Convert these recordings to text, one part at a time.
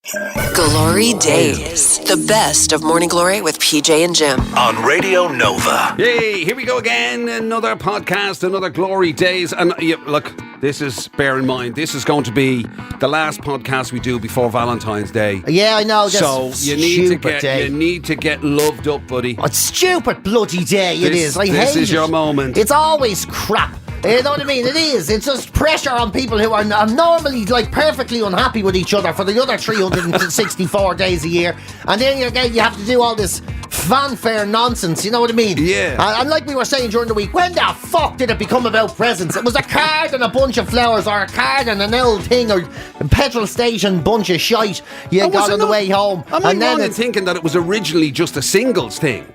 GloryDaze, the best of Morning Glory with PJ and Jim. On Radio Nova. Hey, here we go again. Another podcast, another GloryDaze. And look, this is, bear in mind, this is going to be the last podcast we do before Valentine's Day. Yeah, I know. So you need to get loved up, buddy. Oh, it's stupid bloody day. It is. I hate it. This is your moment. It's always crap. You know what I mean? It is. It's just pressure on people who are normally like perfectly unhappy with each other for the other 364 days a year, and then you have to do all this fanfare nonsense. You know what I mean? Yeah. And like we were saying during the week, when the fuck did it become about presents? It was a card and a bunch of flowers, or a card and an old thing, or a petrol station bunch of shite you got on the way home. Am I wrong in thinking that it was originally just a singles thing?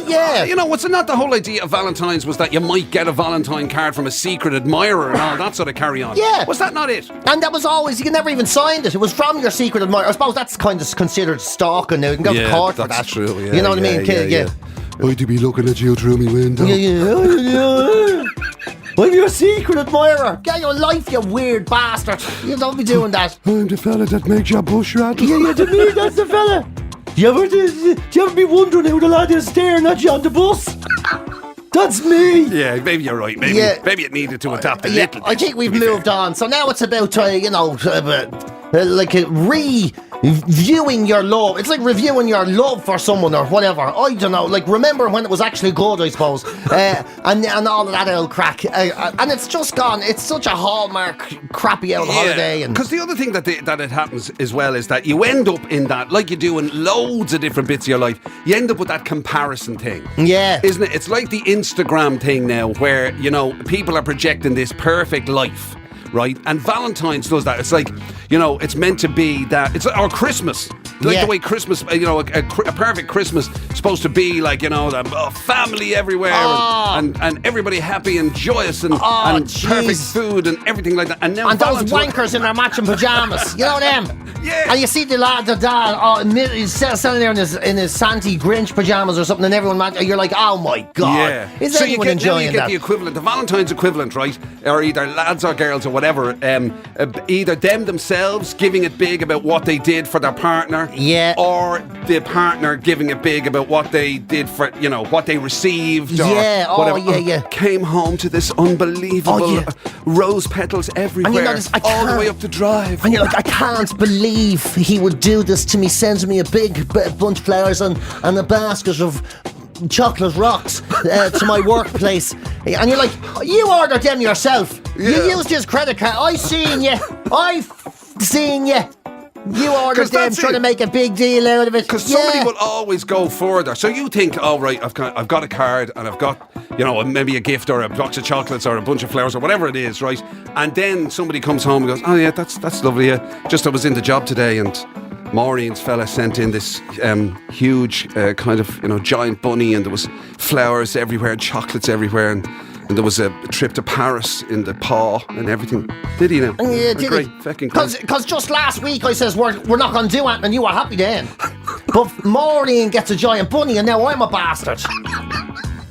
Yeah. You know, was it not the whole idea of Valentine's was that you might get a Valentine card from a secret admirer and all that sort of carry on? Yeah. Was that not it? And that was always, you never even signed it. It was from your secret admirer. I suppose that's kind of considered stalking now. You can go to court for that. That's true. Yeah, you know what I mean? Yeah. I'd be looking at you through my window. Yeah. I'm your secret admirer. Get your life, you weird bastard. You don't be doing that. I'm the fella that makes your bush rattle. Yeah, that's the fella. Do you ever be wondering who the lad is staring at you on the bus? That's me. Yeah, maybe you're right. Maybe it needed to adapt a little bit. I think we've moved on. So now it's about, reviewing your love. It's like reviewing your love for someone or whatever. I don't know. Like, remember when it was actually good, I suppose. And all of that old crack. And it's just gone. It's such a hallmark crappy old holiday. Because the other thing that it happens as well is that you end up in that, like you do in loads of different bits of your life, you end up with that comparison thing. Yeah. Isn't it? It's like the Instagram thing now where, people are projecting this perfect life. Right, and Valentine's does that. It's like, it's meant to be that. It's or Christmas, like the way Christmas, a perfect Christmas is supposed to be, like the family everywhere and everybody happy and joyous and perfect food and everything like that. And now those wankers in their matching pajamas, you know them. Yeah. And you see the dad, he's standing there in his Santy Grinch pajamas or something, and everyone, you're like, oh my god, is anyone enjoying that? You get the equivalent, the Valentine's equivalent, right? Or either lads or girls or whatever, either them themselves giving it big about what they did for their partner, or the partner giving it big about what they did for, what they received, or whatever. Came home to this unbelievable rose petals everywhere, all the way up the drive. And you're like, I can't believe he would do this to me, sends me a big bunch of flowers and a basket of chocolate rocks to my workplace, and you're like, you ordered them yourself. You used his credit card. I've seen you. You ordered them, trying to make a big deal out of it. Because somebody will always go further. So you think, oh right, I've got a card and I've got, maybe a gift or a box of chocolates or a bunch of flowers or whatever it is, right? And then somebody comes home and goes, oh yeah, that's lovely. Just I was in the job today and Maureen's fella sent in this huge kind of, giant bunny, and there was flowers everywhere and chocolates everywhere, and there was a trip to Paris in the paw and everything. Did he now? Yeah, did great, he? Fucking great. Because just last week I says we're not going to do it, and you were happy then. But Maureen gets a giant bunny, and now I'm a bastard.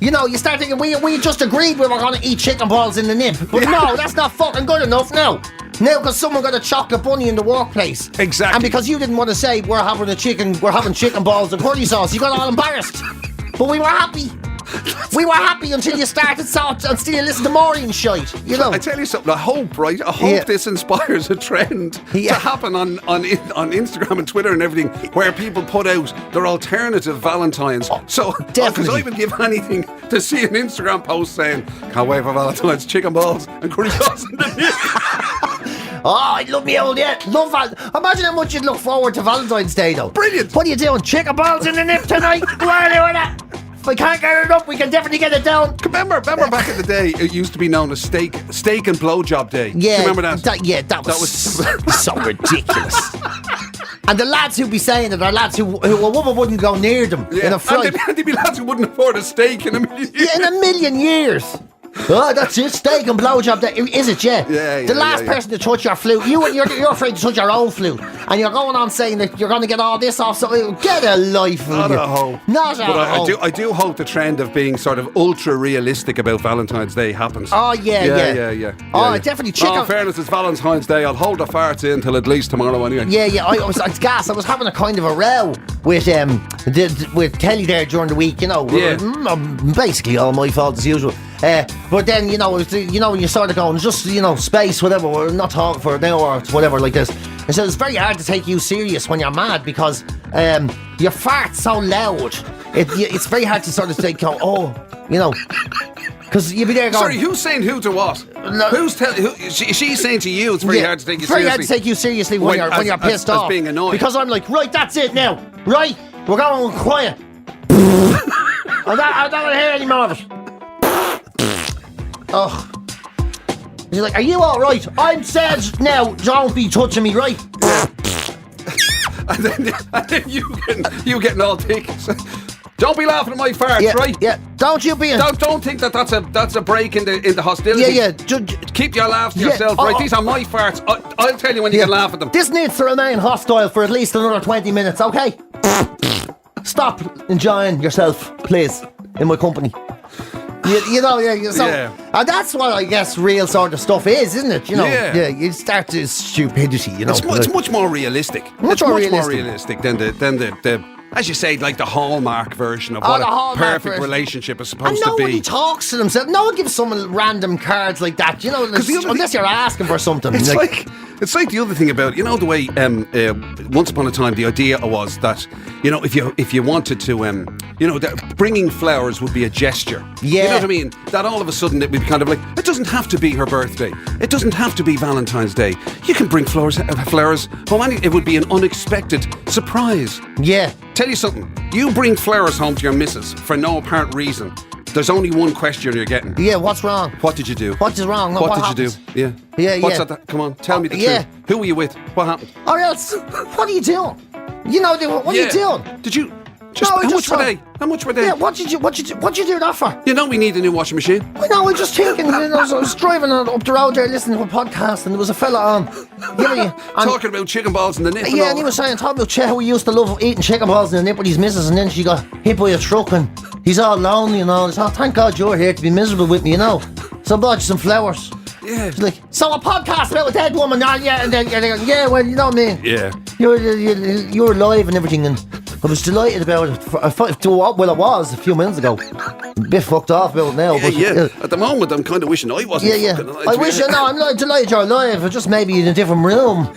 You start thinking, we just agreed we were going to eat chicken balls in the nip. But no, that's not fucking good enough now. Now, because someone got a chocolate bunny in the workplace. Exactly. And because you didn't want to say we're having chicken balls and curry sauce, you got all embarrassed. But we were happy. We were happy until you started until you listened to Maureen shite, I tell you something, I hope this inspires a trend to happen on Instagram and Twitter and everything, where people put out their alternative Valentines. Because I would give anything to see an Instagram post saying, can't wait for Valentine's, chicken balls and curry sauce in the nip. Oh, I love me old, love that. Imagine how much you'd look forward to Valentine's Day, though. Brilliant. What are you doing, chicken balls in the nip tonight? Go on, do that. If we can't get it up, we can definitely get it down. Remember back in the day, it used to be known as steak and blowjob day. Yeah. Do you remember that? That was so ridiculous. And the lads who'd be saying it are lads who a woman wouldn't go near them in a fright. And there'd be lads who wouldn't afford a steak in a million years. Yeah, in a million years. Oh, that's it, steak and blowjob. Is it, yeah? Yeah, the last person to touch your flute, you're afraid to touch your own flute, and you're going on saying that you're going to get all this off, so get a life. Not a hope. Not a hope. I do hope the trend of being sort of ultra realistic about Valentine's Day happens. Oh, yeah. Oh, definitely. Oh, in fairness, it's Valentine's Day. I'll hold the farts in till at least tomorrow anyway. Yeah. I was having a kind of a row with Kelly there during the week, you know. Yeah. Basically all my fault as usual. But then, you know, when you sort of going, just, you know, space, whatever, we're not talking for an hour or whatever like this. And so it's very hard to take you serious when you're mad because your fart's so loud. It's very hard to sort of think, you know, because you'll be there going... Sorry, who's saying who to what? No. She's saying to you it's very hard to take you seriously. Very hard to take you seriously when you're pissed off. As being annoyed. Because I'm like, right, that's it now. Right, we're going quiet. I don't want to hear any more of it. Oh. He's like, are you alright? I'm sad now, don't be touching me, right? and then you getting all thick. Don't be laughing at my farts, right? Yeah, don't you be... Don't think that's a break in the hostility. Yeah. Keep your laughs to yourself, right? These are my farts. I'll tell you when you can laugh at them. This needs to remain hostile for at least another 20 minutes, okay? Stop enjoying yourself, please, in my company. You know, and that's what I guess real sort of stuff is, isn't it? You know, you start to stupidity. You know, it's much more realistic. Much more realistic than the as you say, like the Hallmark version of what a perfect relationship is supposed to be. And nobody talks to themselves. No one gives someone random cards like that. You know, unless you're asking for something. It's like the other thing about, you know, the way once upon a time the idea was that, you know, if you wanted to, you know, that bringing flowers would be a gesture. Yeah. You know what I mean? That all of a sudden it would be kind of like, it doesn't have to be her birthday. It doesn't have to be Valentine's Day. You can bring flowers home. It would be an unexpected surprise. Yeah. Tell you something. You bring flowers home to your missus for no apparent reason. There's only one question you're getting. Yeah, what's wrong? What did you do? What is wrong? What did you do? Yeah. What's that? Come on, tell me the truth. Who were you with? What happened? Or else, what are you doing? You know, what are you doing? Did you... How much were they? Yeah, what did you do that for? You know we need a new washing machine. I know, I was just thinking, I was driving up the road there listening to a podcast and there was a fella on. Talking about chicken balls in the nip. Yeah, and he was talking about how he used to love eating chicken balls in the nip with his missus, and then she got hit by a truck and he's all lonely and all. So thank God you're here to be miserable with me, you know. So I bought you some flowers. Yeah. She's like, so a podcast about a dead woman, and then you're like, yeah, well, you know what I mean? Yeah. You're alive and everything, and I was delighted about it. I was a few minutes ago. A bit fucked off about it now. Yeah. At the moment, I'm kind of wishing I wasn't. Yeah. I'm not delighted you're alive. Just maybe in a different room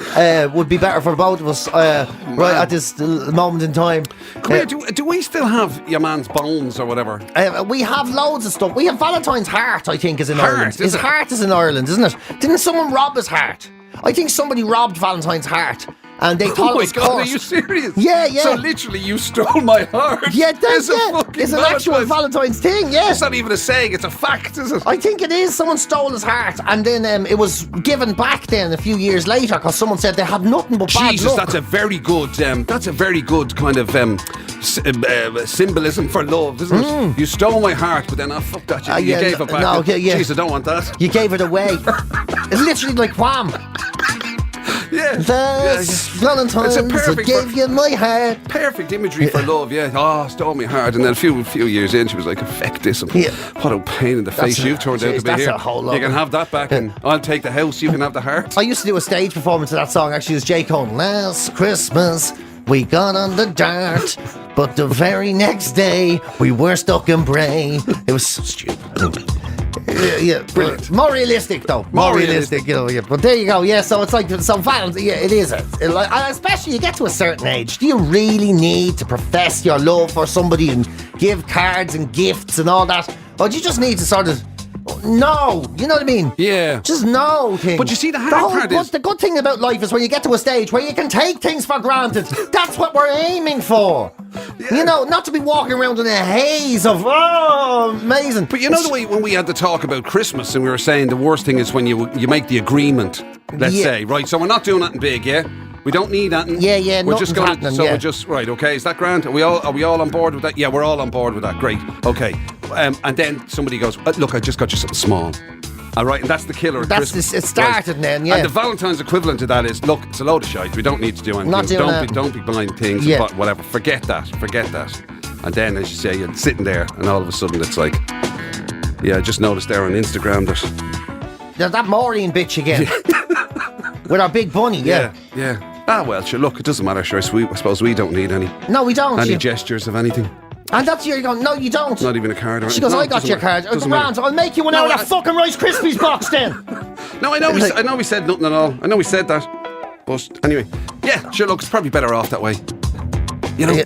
would be better for both of us right at this moment in time. Do we still have your man's bones or whatever? We have loads of stuff. We have Valentine's heart, I think, is in Ireland. His heart is in Ireland, isn't it? Didn't someone rob his heart? I think somebody robbed Valentine's heart. And they thought it was God, are you serious? Yeah. So literally you stole my heart. Yeah, it's an actual Valentine's thing, yeah. It's not even a saying, it's a fact, is it? I think it is. Someone stole his heart and then it was given back then a few years later because someone said they had nothing but bad luck. Jesus, that's a very good kind of symbolism for love, isn't it? You stole my heart, but then fuck that, you gave it back. No, Jeez, I don't want that. You gave it away. It's literally like wham. Yeah. Valentine's, I gave you my heart. Perfect imagery for love, yeah. Oh, stole my heart. And then a few years in, she was like, "Effect this." And what a pain in the face you've turned out to be here. You can have that back, and I'll take the house. You can have the heart. I used to do a stage performance of that song. Actually, it was J. Cole. Last Christmas, we got on the dart, but the very next day, we were stuck in Bray. It was so stupid. Yeah, brilliant. More realistic though. More realistic, you know. Yeah. But there you go. Yeah, so it's like Valentine's. Yeah, it is. Especially you get to a certain age. Do you really need to profess your love for somebody and give cards and gifts and all that, or do you just need to sort of? No, you know what I mean? Yeah. Just no thing. But you see, the hard part is... The good thing about life is when you get to a stage where you can take things for granted. That's what we're aiming for. Yeah. You know, not to be walking around in a haze of, amazing. But you know the way when we had to talk about Christmas and we were saying the worst thing is when you make the agreement, let's say, right? So we're not doing nothing big, yeah? We don't need that. Yeah. We're just going. We're just right. Okay, is that grand? Are we all on board with that? Yeah, we're all on board with that. Great. Okay. And then somebody goes, look, I just got you something small. All right, and that's the killer of Christmas. It started right. then, yeah. And the Valentine's equivalent to that is, look, it's a load of shite. We don't need to do anything. Not doing that. Don't be buying things, but whatever. Forget that. And then, as you say, you're sitting there, and all of a sudden it's like, I just noticed there on Instagram There's that Maureen bitch again. With our big bunny, yeah. Ah, well, sure, look, it doesn't matter, sure. I suppose we don't need any. No, we don't. Any gestures of anything. And that's you're going, no, you don't. Not even a card or anything. She goes, I got your card. Grant, I'll make you one out of that fucking Rice Krispies box then. No, I know we said nothing at all. I know we said that. But anyway, sure, look, it's probably better off that way. You know? Yeah.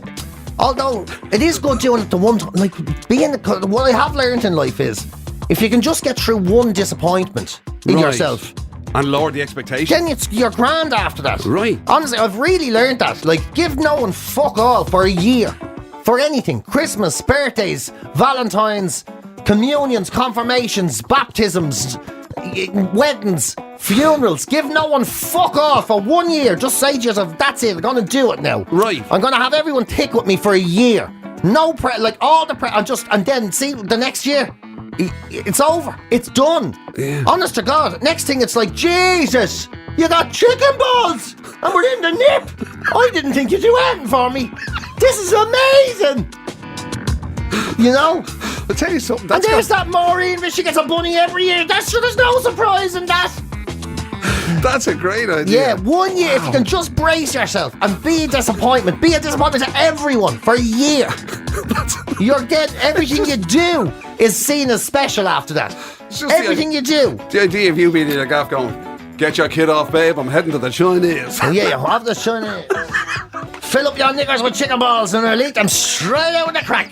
Although, it is good doing it the one time. Like, what I have learned in life is, if you can just get through one disappointment in yourself. And lower the expectations. Then you're grand after that. Right. Honestly, I've really learned that. Like, give no one fuck all for a year. For anything. Christmas, birthdays, Valentine's, communions, confirmations, baptisms, weddings, funerals. Give no one fuck all for 1 year. Just say to yourself, that's it, I'm going to do it now. Right. I'm going to have everyone tick with me for a year. No all the and then see the next year. It's over. It's done. Yeah. Honest to God. Next thing it's like, Jesus, you got chicken balls and we're in the nip. I didn't think you'd do anything for me. This is amazing. You know? I'll tell you something. And there's that Maureen, she gets a bunny every year. There's no surprise in that. That's a great idea. Yeah, 1 year. If you can just brace yourself and be a disappointment to everyone for a year. You're getting everything you do is seen as special after that. Everything you do. The idea of you being in a gaff going, get your kid off, babe, I'm heading to the Chinese. Yeah, you have the Chinese. Fill up your knickers with chicken balls and I'll eat them straight out of the crack.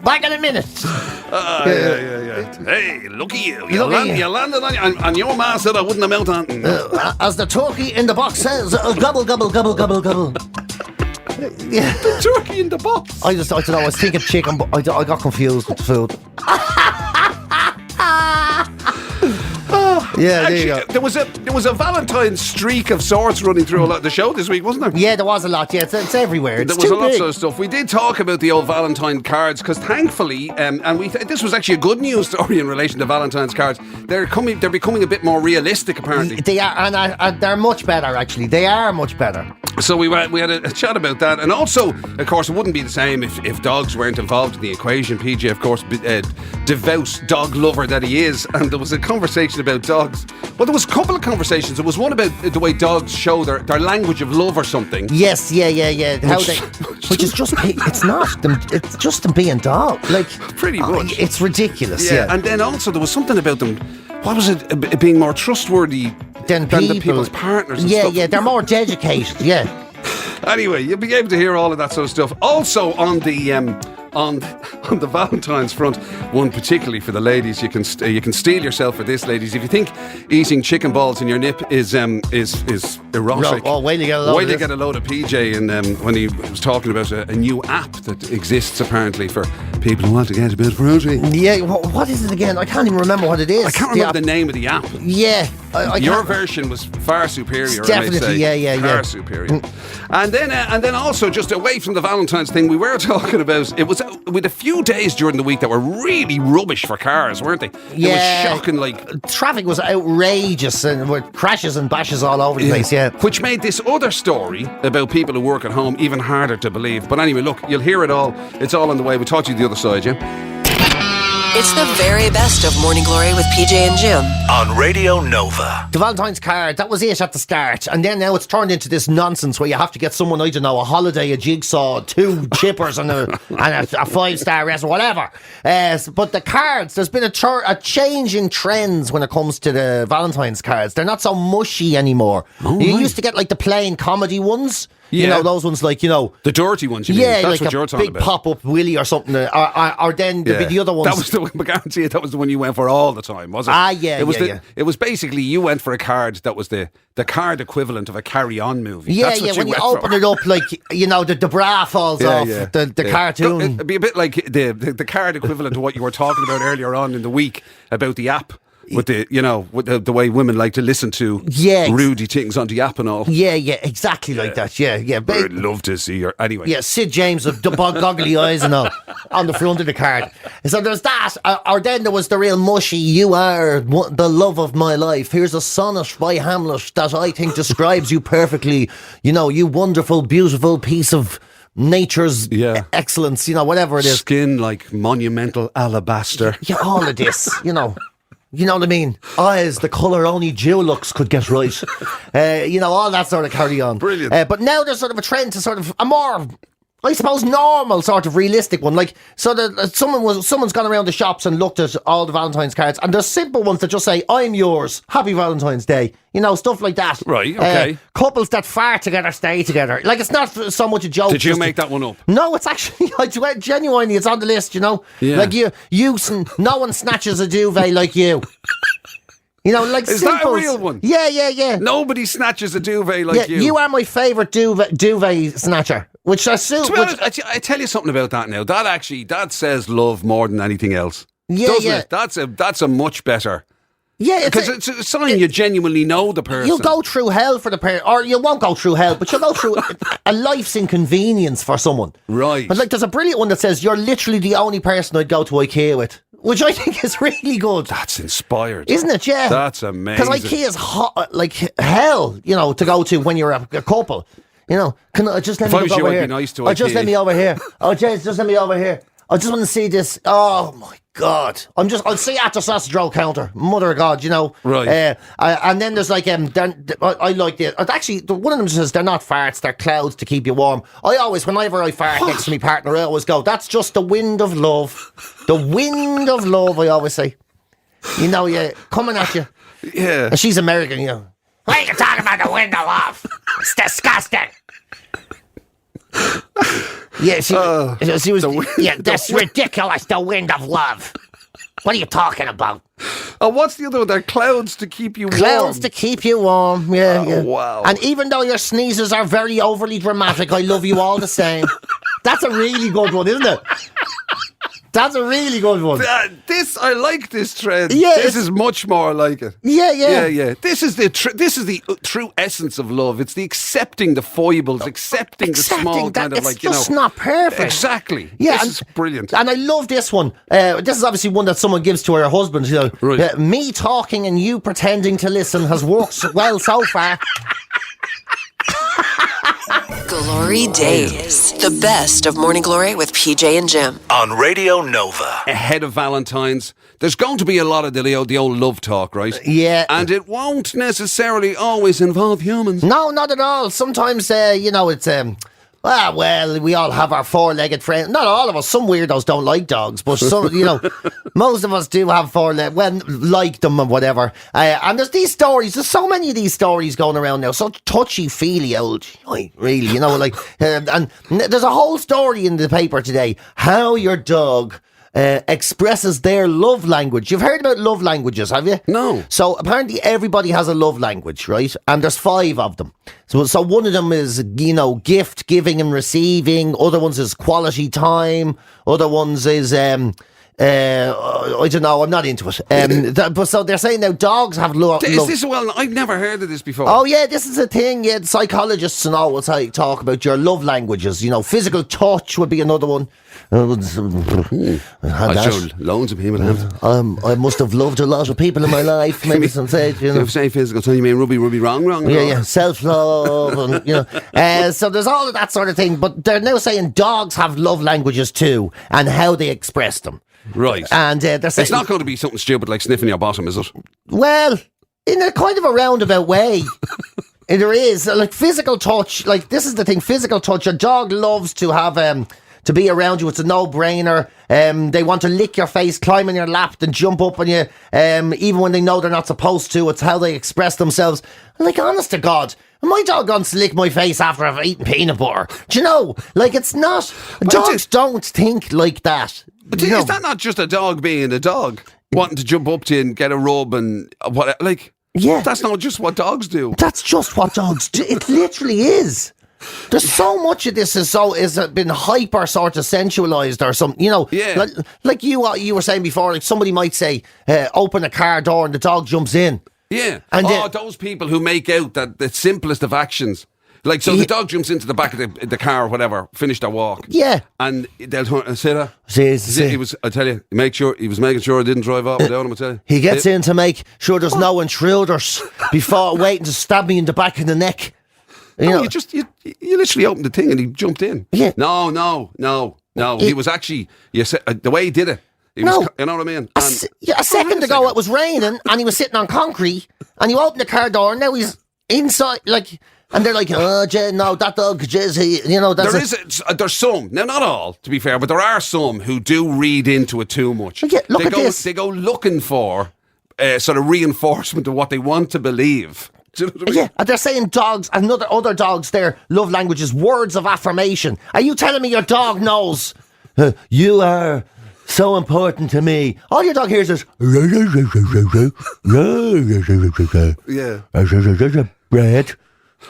Back in a minute. Yeah. Hey, look at you. You landed on your man said I wouldn't have melted on. As the turkey in the box says, gobble, gobble, gobble, gobble, gobble. Yeah. The turkey in the box. I don't know, I was thinking chicken, but I got confused with the food. Yeah, there you go. There was a Valentine's streak of sorts running through a lot of the show this week, wasn't there? Yeah, there was a lot. Yeah, it's everywhere. It's there was too a lot big. of stuff. We did talk about the old Valentine cards because thankfully, this was actually a good news story in relation to Valentine's cards. They're becoming a bit more realistic, apparently. They are, and they're much better. Actually, they are much better. So we had a chat about that, and also, of course, it wouldn't be the same if dogs weren't involved in the equation. PJ, of course, devout dog lover that he is, and there was a conversation about dogs. Well, there was a couple of conversations. There was one about the way dogs show their language of love or something. Yes, yeah. Which is just it's not them. It's just them being dog. Like pretty much. It's ridiculous. Yeah. And then also there was something about them. What was it? Being more trustworthy than the people's partners. And stuff. Yeah. They're more dedicated. Yeah. Anyway, you'll be able to hear all of that sort of stuff. Also on the on the Valentine's front, one particularly for the ladies, you can steal yourself for this, ladies. If you think eating chicken balls in your nip is erotic, wait till you get a load of PJ and when he was talking about a new app that exists apparently for people who want to get a bit fruity. Yeah, what is it again? I can't even remember what it is. I can't remember the name of the app. Yeah, your version was far superior. Definitely, yeah. Far superior. And then also just away from the Valentine's thing, we were talking about it was with a few days during the week that were really rubbish for cars, weren't they? Yeah, it was shocking. Like traffic was outrageous and with crashes and bashes all over the place. Yeah, which made this other story about people who work at home even harder to believe. But anyway, look, you'll hear it all. It's all on the way. We'll talk to you the other side, yeah. It's the very best of Morning Glory with PJ and Jim on Radio Nova. The Valentine's card, that was it at the start, and then now it's turned into this nonsense where you have to get someone, I don't know, a holiday, a jigsaw, 2 chippers and a 5-star restaurant, whatever. But the cards, there's been a change in trends when it comes to the Valentine's cards. They're not so mushy anymore. You used to get like the plain comedy ones. You know, those ones like, the dirty ones, you mean? Yeah, that's like what you're talking about. Big pop-up Willy or something. Or then there'd be the other ones. That was the one, I guarantee you, that was the one you went for all the time, was it? It was basically, you went for a card that was the card equivalent of a Carry-On movie. Yeah, when you open it up, like, the bra falls off, the cartoon. It'd be a bit like the card equivalent to what you were talking about earlier on in the week about the app. With the way women like to listen to Rudy things on the app and all. Yeah, exactly like that. Yeah. I'd love to see her. Anyway. Yeah, Sid James with goggly eyes and all. on the front of the card. So there's that, or then there was the real mushy, you are the love of my life. Here's a sonnet by Hamlet that I think describes you perfectly. You know, you wonderful, beautiful piece of nature's excellence, you know, whatever it is. Skin like monumental alabaster. Yeah, all of this, you know. You know what I mean? Eyes, the colour only Dulux could get right. You know, all that sort of carry on. Brilliant. But now there's sort of a trend to sort of a more, I suppose, normal sort of realistic one. Like, so that someone's gone around the shops and looked at all the Valentine's cards, and there's simple ones that just say, I'm yours, happy Valentine's Day. You know, stuff like that. Right, okay. Couples that fart together stay together. Like, it's not so much a joke. Did you make that one up? No, it's actually, genuinely, it's on the list, you know? Yeah. Like, no one snatches a duvet like you. You know, like, Is simples. that a real one? Yeah. Nobody snatches a duvet like you. You are my favourite duvet snatcher. Which I assume... To be honest, I tell you something about that now. That says love more than anything else. Doesn't it? That's a much better... Yeah, because it's a sign you genuinely know the person. You'll go through hell for the person, or you won't go through hell, but you'll go through a life's inconvenience for someone. Right. But like, there's a brilliant one that says, you're literally the only person I'd go to IKEA with, which I think is really good. That's inspired. Isn't it? Yeah. That's amazing. Because IKEA's hot, like hell, you know, to go to when you're a couple. You know, can I just let me go over here? I'd be nice to IKEA. Just let me over here. Oh, just let me over here. I just want to see this. Oh my God! I'll see at the sausage roll counter. Mother of God, you know. Right. And then there's like I like it. Actually, one of them says they're not farts; they're clouds to keep you warm. Whenever I fart next to my partner, I always go, "That's just the wind of love." The wind of love. I always say. You know, coming at you. Yeah. And she's American, you know. What are you talking about the wind of love? It's disgusting. Yeah, she was. That's ridiculous. The wind of love. What are you talking about? Oh, what's the other one? They're clouds to keep you warm. Clouds to keep you warm. Yeah. Wow. And even though your sneezes are very overly dramatic, I love you all the same. That's a really good one, isn't it? That's a really good one. I like this trend. Yeah, this is much more like it. Yeah. This is the true essence of love. It's the accepting the foibles, accepting the small kind of like, you know. It's just not perfect. Exactly. Yeah, this is brilliant. And I love this one. This is obviously one that someone gives to her husband. You know, right. Me talking and you pretending to listen has worked well so far. GloryDaze, the best of Morning Glory with PJ and Jim. On Radio Nova. Ahead of Valentine's, there's going to be a lot of the old love talk, right? Yeah. And it won't necessarily always involve humans. No, not at all. Sometimes, you know, it's... well, we all have our four-legged friends. Not all of us. Some weirdos don't like dogs, but some, you know, most of us do have four-legged. Well, like them and whatever. And there's these stories. There's so many of these stories going around now. So touchy-feely old, really, you know, like. And there's a whole story in the paper today. How your dog expresses their love language. You've heard about love languages, have you? No. So apparently everybody has a love language, right? And there's 5 of them. So one of them is, you know, gift giving and receiving. Other ones is quality time. Other ones is I don't know, I'm not into it. But so they're saying now dogs have love. Is this, well, I've never heard of this before. Oh yeah, this is a thing. Yeah, psychologists and all will talk about your love languages. You know, physical touch would be another one. I've shown loads of people have. I must have loved a lot of people in my life. Maybe some say, you know. If saying physical touch, you mean rubby, wrong. Yeah, self-love, and you know. So there's all of that sort of thing. But they're now saying dogs have love languages too, and how they express them. Right. And they're saying it's not going to be something stupid like sniffing your bottom, is it? Well, in a kind of a roundabout way. There is. Like physical touch, like this is the thing, physical touch. A dog loves to have to be around you. It's a no-brainer. They want to lick your face, climb on your lap, and jump up on you, even when they know they're not supposed to. It's how they express themselves. Like, honest to God, my dog wants to lick my face after I've eaten peanut butter. Do you know? Like, it's not... Dogs don't think like that. But is that not just a dog being a dog? Wanting to jump up to you and get a rub and what? Like, yeah, that's not just what dogs do. That's just what dogs do. It literally is. There's so much of this is been hyper sort of sensualized or something, you know. Yeah. Like you were saying before, like somebody might say, open a car door and the dog jumps in. Yeah. And those people who make out that the simplest of actions Like, so the dog jumps into the back of the car or whatever, finished their walk. Yeah. And they'll turn and say that. See. He was, I tell you, he was making sure I didn't drive off without him, I tell you. He gets in to make sure there's no intruders before waiting to stab me in the back of the neck. You know. You literally opened the thing and he jumped in. Yeah. No. He was actually, you said, the way he did it. He was, you know what I mean? A second ago it was raining and he was sitting on concrete and you opened the car door and now he's inside, like, and they're like, oh, Jay, no, that dog, Jay, you know, that's there's some, now not all, to be fair, but there are some who do read into it too much. Yeah, look at this. They go looking for sort of reinforcement of what they want to believe. Do you know what I mean? Yeah, and they're saying dogs, and other dogs, their love language is words of affirmation. Are you telling me your dog knows you are so important to me? All your dog hears is bread.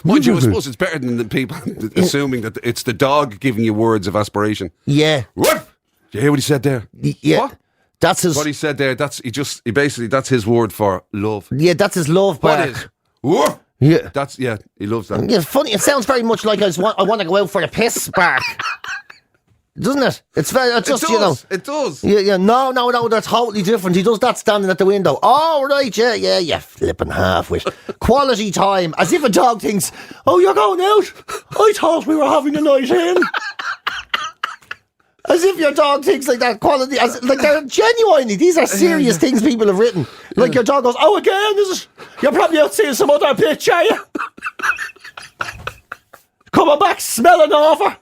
Mind you, I suppose it's better than the people assuming that it's the dog giving you words of aspiration. Yeah. Woof! Do you hear what he said there? Yeah. What? That's his. What he said there. That's his word for love. Yeah, that's his love bark. What is? Woof! Yeah. He loves that. Yeah, funny. It sounds very much like I want to go out for a piss bark. Doesn't it? It's very. It's just, you know. It does. Yeah. No. They're totally different. He does that standing at the window. Oh, right. Yeah. Flipping half-wit. Quality time. As if a dog thinks, oh, you're going out? I thought we were having a night in. As if your dog thinks like that. Quality. Like, they're genuinely. These are serious things people have written. Like, your dog goes, oh, again? You're probably out seeing some other bitch, are you? Coming back smelling over.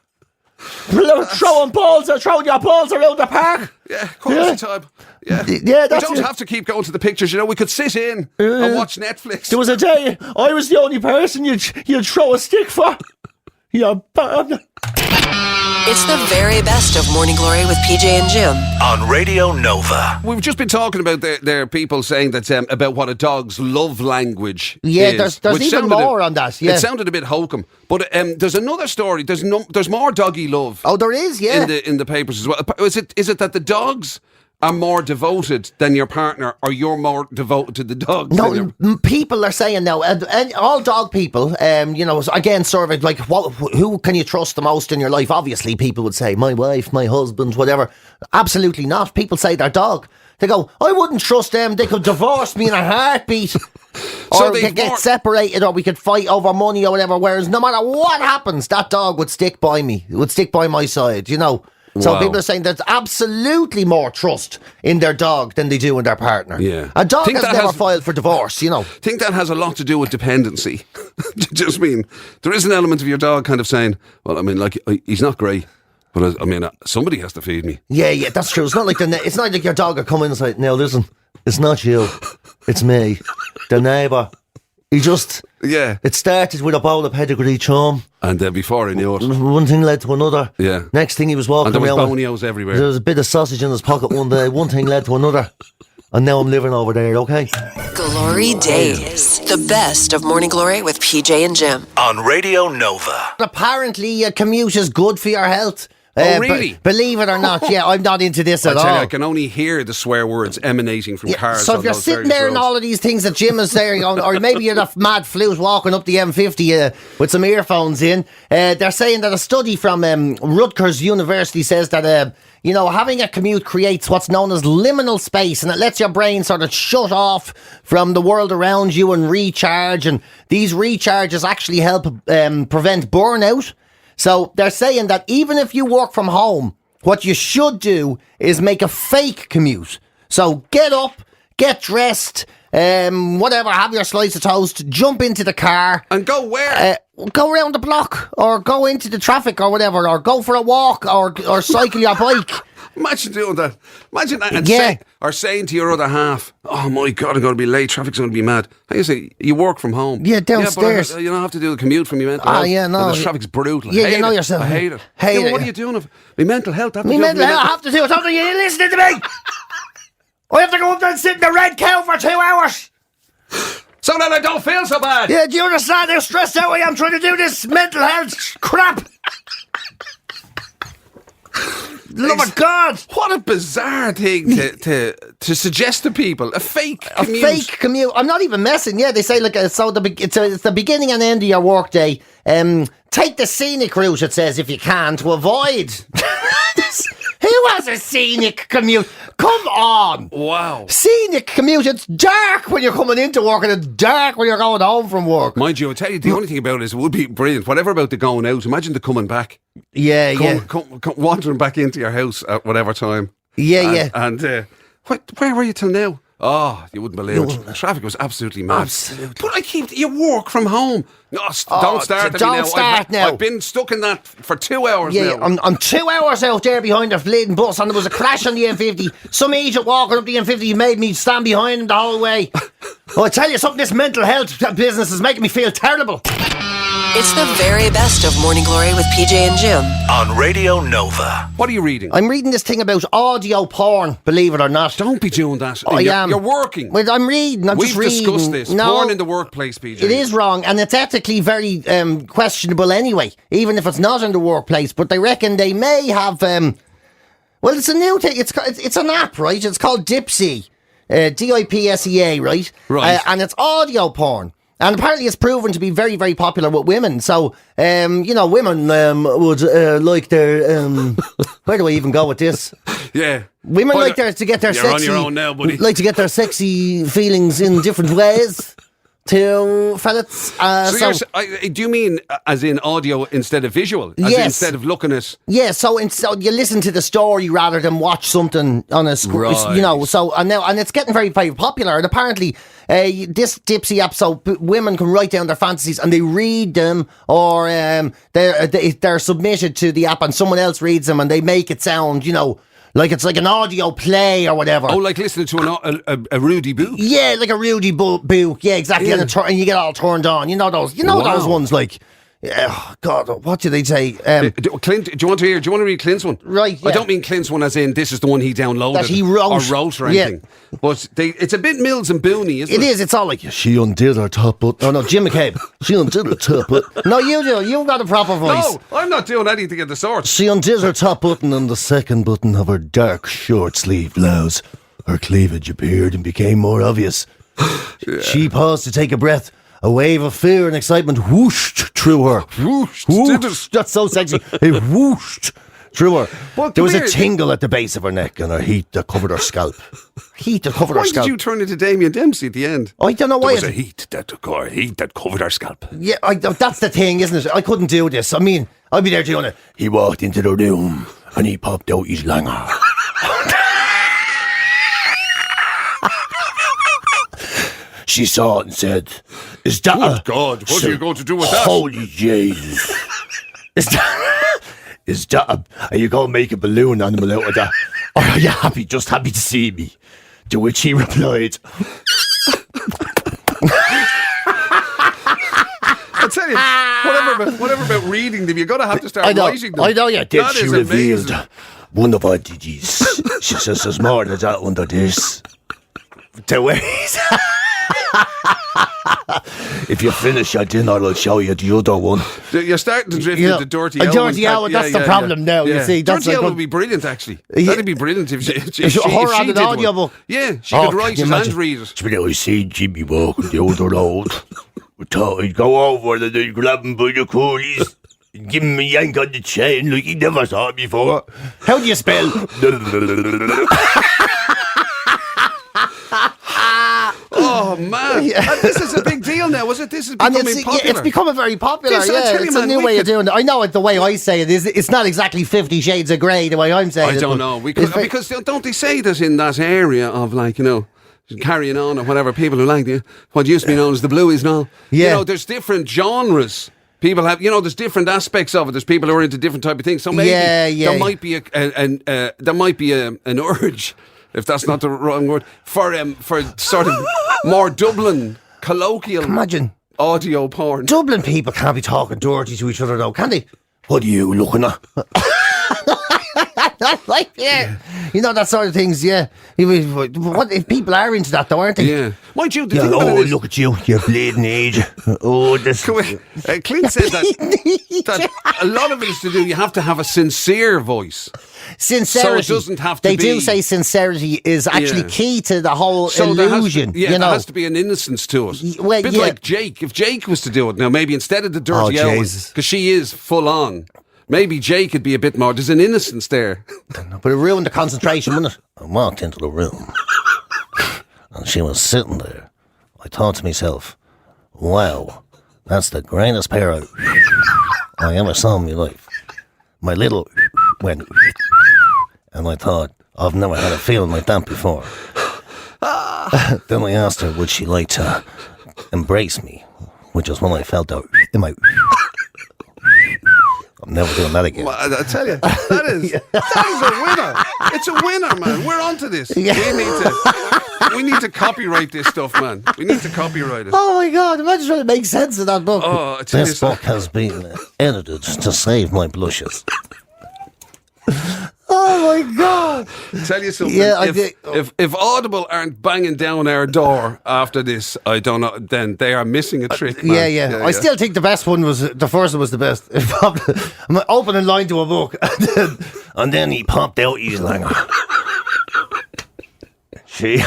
Throwing your balls around the park. Yeah, quality time. Yeah, we don't have to keep going to the pictures. You know, we could sit in and watch Netflix. There was a day I was the only person you'd throw a stick for. You're bad. It's the very best of Morning Glory with PJ and Jim. On Radio Nova. We've just been talking about there are people saying that about what a dog's love language is. There's even more on that. Yeah. It sounded a bit hokum. But there's another story. There's more doggy love. Oh, there is, yeah. In the papers as well. Is it that the dogs are more devoted than your partner, or you're more devoted to the dogs? No, people are saying now, and all dog people, you know, again, surveyed, like, who can you trust the most in your life? Obviously, people would say, my wife, my husband, whatever. Absolutely not. People say their dog. They go, I wouldn't trust them. They could divorce me in a heartbeat. Or we could get separated, or we could fight over money or whatever. Whereas no matter what happens, that dog would stick by me. It would stick by my side, you know. So people are saying there's absolutely more trust in their dog than they do in their partner. Yeah. A dog has never filed for divorce, you know. I think that has a lot to do with dependency. Just mean, there is an element of your dog kind of saying, well, I mean, like, he's not great, but I mean, somebody has to feed me. Yeah, that's true. It's not like your dog will come in and say, now listen, it's not you, it's me, the neighbour. It started with a bowl of pedigree chum. And before I knew it, one thing led to another. Yeah. Next thing he was walking around. And there was around. bonios everywhere. There was a bit of sausage in his pocket one day. One thing led to another. And now I'm living over there, okay? GloryDaze. The best of Morning Glory with PJ and Jim. On Radio Nova. Apparently, a commute is good for your health. Oh, really? Believe it or not, yeah, I'm not into this at all. I can only hear the swear words emanating from cars. So if you're sitting there and all of these things that Jim is saying, or maybe you're the mad flute walking up the M50 with some earphones in, they're saying that a study from Rutgers University says that having a commute creates what's known as liminal space, and it lets your brain sort of shut off from the world around you and recharge. And these recharges actually help prevent burnout. So they're saying that even if you work from home, what you should do is make a fake commute. So get up, get dressed, whatever, have your slice of toast, jump into the car. And go where? Go around the block, or go into the traffic or whatever, or go for a walk, or cycle your bike. Imagine doing that. Imagine that. And saying to your other half, oh my God, I'm going to be late. Traffic's going to be mad. How you say, you work from home. Yeah, downstairs. Yeah, but you don't have to do the commute from your mental health. Yeah, no. The traffic's brutal. Yeah, you know yourself. I hate it. What are you doing? My mental health. I have to do it. Are you listening to me? I have to go up there and sit in the red cow for 2 hours. So that I don't feel so bad. Yeah, do you understand how stressed out I am trying to do this mental health crap? Love of God. What a bizarre thing to suggest to people. A fake commute. A fake commute. I'm not even messing. Yeah, they say like it's the beginning and end of your work day. Take the scenic route, it says, if you can, to avoid. Who has a scenic commute? Come on. Wow. Scenic commute. It's dark when you're coming into work and it's dark when you're going home from work. Mind you, I'll tell you, the only thing about it is it would be brilliant. Whatever about the going out, imagine the coming back. Yeah, Come, wandering back into your house at whatever time. Yeah. And where were you till now? Oh, you wouldn't believe it. The traffic was absolutely mad. Absolutely. But you work from home. No, don't start now. I've been stuck in that for 2 hours now. I'm 2 hours out there behind the bleeding bus and there was a crash on the M50. Some idiot walking up the M50 made me stand behind him the whole way. I tell you something, this mental health business is making me feel terrible. It's the very best of Morning Glory with PJ and Jim. On Radio Nova. What are you reading? I'm reading this thing about audio porn, believe it or not. Don't be doing that. I am. You're working. Well, I'm reading. We've discussed this. No, porn in the workplace, PJ. It is wrong, and it's ethically very questionable anyway, even if it's not in the workplace. But they reckon they may have... well, it's a new thing. It's an app, right? It's called Dipsea. DIPSEA, right? Right. And it's audio porn. And apparently it's proven to be very, very popular with women. So, women would like their... where do I even go with this? Yeah. Women like to get their you're sexy... on your own now, buddy. Like to get their sexy feelings in different ways to fellas. Do you mean as in audio instead of visual? As Yes. in instead of looking at... Yeah, so you listen to the story rather than watch something on a screen, Right. So and it's getting very, very popular. And apparently, this Dipsea app, so women can write down their fantasies and they read them, or they're submitted to the app and someone else reads them and they make it sound, like it's like an audio play or whatever. Oh, like listening to a Rudy Boo? Yeah, like a Rudy Boo. Yeah, exactly. Yeah. And you get all turned on. You know those. Those ones like. Oh God, what do they say? Clint, do you want to read Clint's one? Right, yeah. I don't mean Clint's one as in this is the one he downloaded. That he wrote. or anything. Yeah. But it's a bit Mills and Booney, isn't it? It is. It's all like, she undid her top button. Oh no, Jim McCabe. She undid her top button. No, you do. You've got a proper voice. No, I'm not doing anything of the sort. She undid her top button and the second button of her dark short sleeve blouse. Her cleavage appeared and became more obvious. Yeah. She paused to take a breath. A wave of fear and excitement whooshed through her. Whooshed. That's so sexy. It whooshed through her. But there was a tingle at the base of her neck and a heat that covered her scalp. Why did you turn into Damien Dempsey at the end? I don't know why. There was a heat that covered her scalp. Yeah, that's the thing, isn't it? I couldn't do this. I mean, I'd be there doing it. He walked into the room and he popped out his langer. She saw it and said, "Is that Good God, what are you going to do with that? Holy Jesus. Is that are you going to make a balloon animal out of that? Or are you just happy to see me?" To which he replied, I tell you, whatever about reading them, you're going to have to start writing them. I know, yeah. That she is revealed amazing. one of our digits. She says there's more than that under this. To ways. If you finish your dinner, I'll show you the other one. You're starting to drift into Dirty Owl. A Dirty Owl, that's the problem now, you see. Dirty Owl would be brilliant, actually. That'd be brilliant if she on an did audio one. book. Yeah, she could write it and read it. I see Jimmy walking the other road. We thought he'd go over and they'd grab him by the coolies and give him a yank on the chain like he never saw it before. How do you spell? Oh man, this is a big deal now, was it? This is becoming popular. Yeah, it's becoming very popular. It's a new way of doing it. I know it. The way I say it is, it's not exactly 50 Shades of Grey. The way I'm saying it. I don't know because don't they say that in that area of carrying on or whatever, people who like what used to be known as the blues and all. Yeah, there's different genres. People have, there's different aspects of it. There's people who are into different type of things. So maybe there might be an urge, if that's not the wrong word, for sort of more Dublin colloquial. Imagine audio porn. Dublin people can't be talking dirty to each other though, can they? What are you looking at? Like, yeah. You know, that sort of things, yeah. What if people are into that, though, aren't they? Yeah. Mind you, the Yeah, thing about it is, look at you, you're bleeding age. Oh, this. Clint said that a lot of it is to do, you have to have a sincere voice. Sincerity. So it doesn't have to They be... do say sincerity is actually key to the whole So illusion. There has to be an innocence to it. Well, a bit like Jake. If Jake was to do it now, maybe instead of the dirty hours, because she is full on, maybe Jake could be a bit more. There's an innocence there. But it ruined the concentration, wouldn't it? I walked into the room and she was sitting there. I thought to myself, wow, that's the greatest pair of I ever saw in my life. My little went, and I thought, I've never had a feeling like that before. Then I asked her, would she like to embrace me? Which is when I felt out in my... I'm never doing that again. Well, I tell you, that is a winner. It's a winner, man. We're onto this. Yeah. We need to copyright this stuff, man. We need to copyright it. Oh my God, imagine trying to make sense of that book. Oh, this book has been edited to save my blushes. Oh my God! Tell you something. Yeah, if Audible aren't banging down our door after this, I don't know. Then they are missing a trick. Man. Yeah. I still think the best one was the first one was the best. I'm opening line to a book, and then he popped out. He's like, she.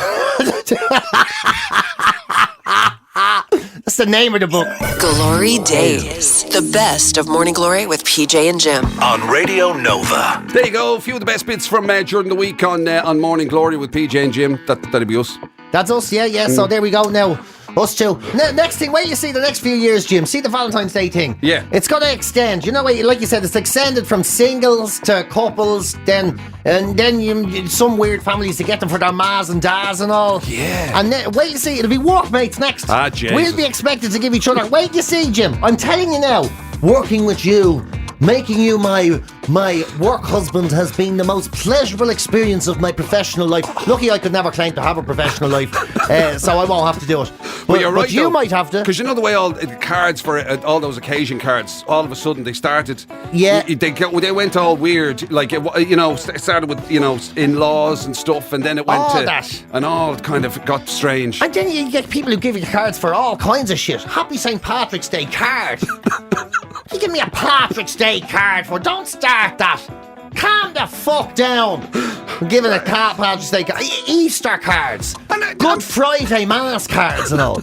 That's the name of the book. GloryDaze, the best of Morning Glory with PJ and Jim. On Radio Nova. There you go. A few of the best bits from during the week on Morning Glory with PJ and Jim. That'll be us. That's us, yeah. So there we go now. Us two. Next thing, wait, you see the next few years, Jim. See the Valentine's Day thing. Yeah. It's going to extend. You know, like you said, it's extended from singles to couples. Then some weird families to get them for their mas and dads and all. Yeah. And then, wait, you see, it'll be workmates next. Jesus. We'll be expected to give each other. Wait, you see, Jim. I'm telling you now. Working with you, making you my work husband has been the most pleasurable experience of my professional life. Lucky I could never claim to have a professional life, so I won't have to do it. But you're right, but you though, might have to. Because you know the way all the cards for all those occasion cards, all of a sudden they started. Yeah. They went all weird. Like it started with in-laws and stuff, and then it went All to that. and all kind of got strange. And then you get people who give you cards for all kinds of shit. Happy St. Patrick's Day card. You give me a Patrick's Day card for. Don't start that. Calm the fuck down. I'm giving a Patrick's Day card. Easter cards. Good Friday Mass cards and all.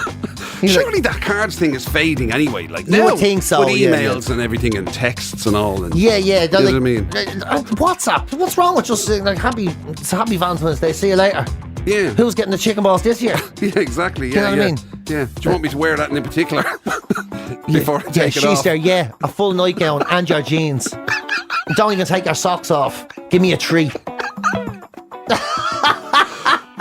Surely that cards thing is fading anyway. Like You now, would think so, with yeah, emails and everything and texts and all. And, Yeah. You know what I mean? WhatsApp. What's wrong with just saying, like, happy Valentine's Day? See you later. Yeah. Who's getting the chicken balls this year? Yeah, exactly. Do you know what I mean? Yeah. Do you want me to wear that in particular before I take it she's off? there. Yeah, a full nightgown and your jeans. Don't even take your socks off. Give me a treat.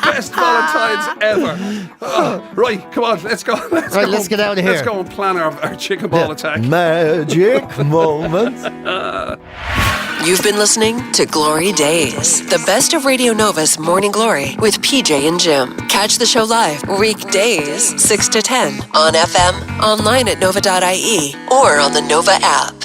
Best Valentine's ever. Oh, right, come on, let's go. Let's get out of here. Let's go and plan our chicken ball attack. Magic moment. You've been listening to GloryDaze, the best of Radio Nova's Morning Glory with PJ and Jim. Catch the show live weekdays 6 to 10 on FM, online at nova.ie, or on the Nova app.